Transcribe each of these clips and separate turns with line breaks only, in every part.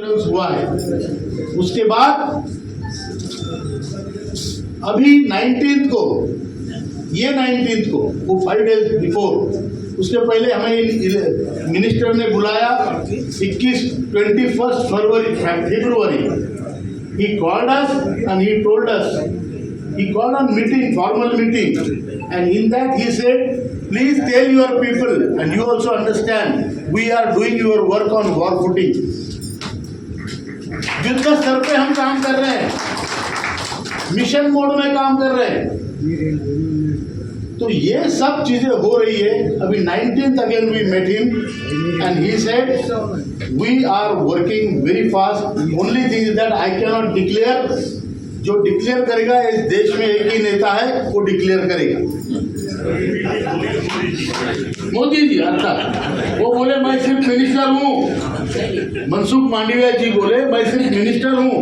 हुआ है। उसके बाद अभी 19 को वो 5 डेज बिफोर, उसके पहले हमें मिनिस्टर ने बुलाया 21 फरवरी he called us and he told us, he called on meeting, formal meeting, and in that he said, please tell your people and you also understand we are doing your work on war footing. युद्ध स्तर पे हम काम कर रहे हैं, mission mode में काम कर रहे हैं। तो ये सब चीजें हो रही है। अभी 19th again we met him and he said we are working very fast. Only thing is that I cannot declare. जो डिक्लेयर करेगा इस देश में एक ही नेता है, वो डिक्लेयर करेगा। मोदी जी अर्थात वो बोले मैं सिर्फ मिनिस्टर हूँ, मनसुख मांडविया जी बोले मैं सिर्फ मिनिस्टर हूँ,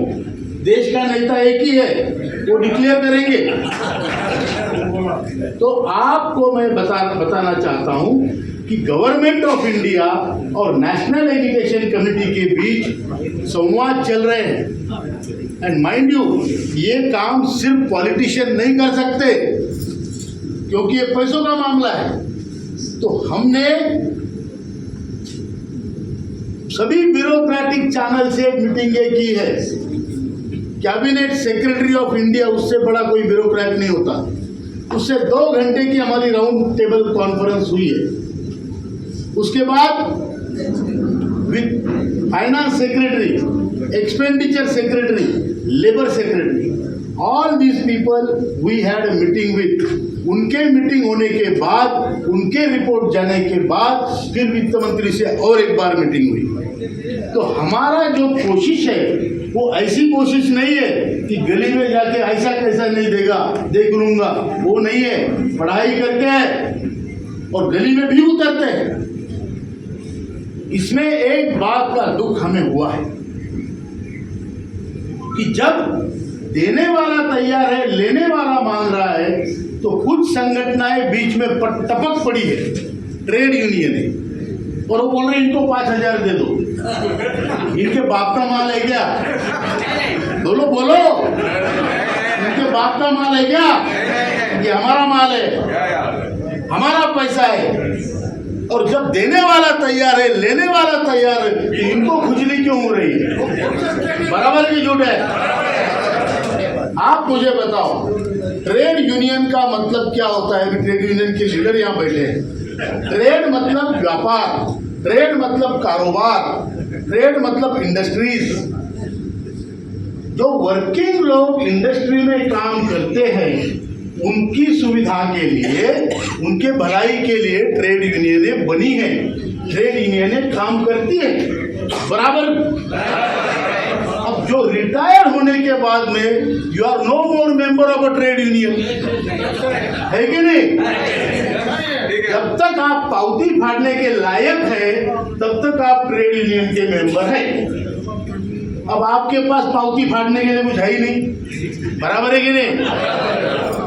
देश का नेता एक ही है, वो डिक्लेयर करेंगे। तो आपको मैं बताना चाहता हूँ कि गवर्नमेंट ऑफ इंडिया और नेशनल एजुकेशन कमेटी के बीच संवाद चल रहे हैं। एंड माइंड यू, ये काम सिर्फ पॉलिटिशियन नहीं कर सकते, क्योंकि ये पैसों का मामला है। तो हमने सभी ब्यूरोक्रेटिक चैनल से मीटिंगें की है। कैबिनेट सेक्रेटरी ऑफ इंडिया, उससे बड़ा कोई ब्यूरोक्रेट नहीं होता, उससे 2 घंटे की हमारी राउंड टेबल कॉन्फ्रेंस हुई है। उसके बाद with finance secretary, expenditure secretary, labour secretary, all these people we had a meeting with. उनके मीटिंग होने के बाद, उनके रिपोर्ट जाने के बाद फिर वित्त मंत्री से और एक बार मीटिंग हुई। तो हमारा जो कोशिश है वो ऐसी कोशिश नहीं है कि गली में जाके ऐसा कैसा नहीं देगा, देख लूंगा, वो नहीं है। पढ़ाई करके है और गली में भी उतरते हैं। इसमें एक बात का दुख हमें हुआ है कि जब देने वाला तैयार है, लेने वाला मांग रहा है, तो कुछ संगठनाएं बीच में टपक पड़ी है, ट्रेड यूनियन है, और वो बोल रहे इनको 5,000 दे दो। इनके बाप का माल है क्या? बोलो बोलो, इनके बाप का माल है क्या? ये हमारा माल है, हमारा पैसा है। और जब देने वाला तैयार है, लेने वाला तैयार है, तो इनको खुजली क्यों हो रही है? बराबर की झूठ है। आप मुझे बताओ, ट्रेड यूनियन का मतलब क्या होता है? ट्रेड यूनियन के लीडर यहाँ बैठे हैं। ट्रेड मतलब व्यापार, ट्रेड मतलब कारोबार, ट्रेड मतलब इंडस्ट्रीज। जो वर्किंग लोग इंडस्ट्री में काम करते हैं, उनकी सुविधा के लिए, उनके भलाई के लिए ट्रेड यूनियनें बनी हैं, ट्रेड यूनियनें काम करती हैं बराबर। अब जो रिटायर होने के बाद में you are no more member of a trade union, है कि नहीं? जब तक आप पावती फाड़ने के लायक है, तब तक आप ट्रेड यूनियन के मेंबर हैं। अब आपके पास पावती फाड़ने के लिए कुछ है ही नहीं, बराबर है कि नहीं?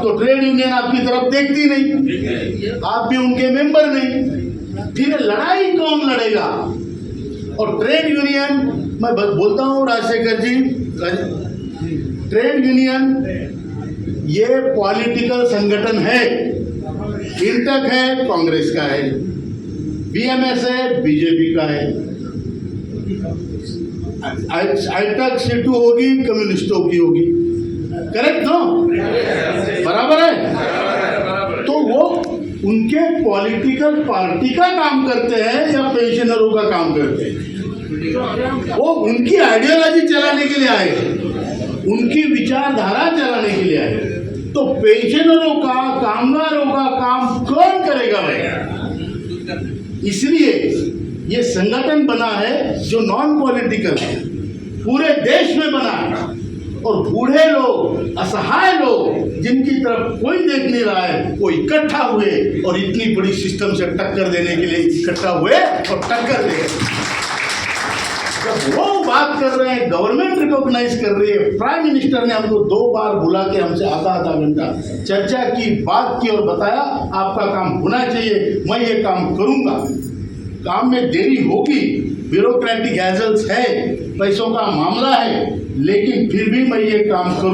तो ट्रेड यूनियन आपकी तरफ देखती नहीं, आप भी उनके मेंबर नहीं। फिर लड़ाई कौन लड़ेगा? और ट्रेड यूनियन, मैं बोलता हूँ राजशेखर जी, ट्रेड यूनियन ये पॉलिटिकल संगठन है। इंटक है, कांग्रेस का है, बीएमएस है, बीजेपी का है, आईटक सीटू होगी, कम्युनिस्टों की होगी, करेक्ट नो? बराबर है। तो वो उनके पॉलिटिकल पार्टी का काम करते हैं या पेंशनरों का काम करते हैं? वो उनकी आइडियोलॉजी चलाने के लिए आए, उनकी विचारधारा चलाने के लिए आए। तो पेंशनरों का, कामगारों का काम कौन करेगा भाई? इसलिए ये संगठन बना है जो नॉन पॉलिटिकल है, पूरे देश में बना है। और बूढ़े लोग, असहाय लोग, जिनकी तरफ कोई देख नहीं रहा है, वो इकट्ठा हुए और इतनी बड़ी सिस्टम से टक्कर देने के लिए इकट्ठा हुए और टक्कर दे। जब वो बात कर रहे हैं, गवर्नमेंट रिकॉग्नाइज कर रही है, प्राइम मिनिस्टर ने हमको 2 बार बुला के हमसे आधा घंटा चर्चा की, बात की और बताया आपका काम होना चाहिए, मैं ये काम करूंगा। काम में देरी होगी ब्यूरोक्रेटिक हैजल्स है, पैसों का मामला है, लेकिन फिर भी मैं ये काम करूं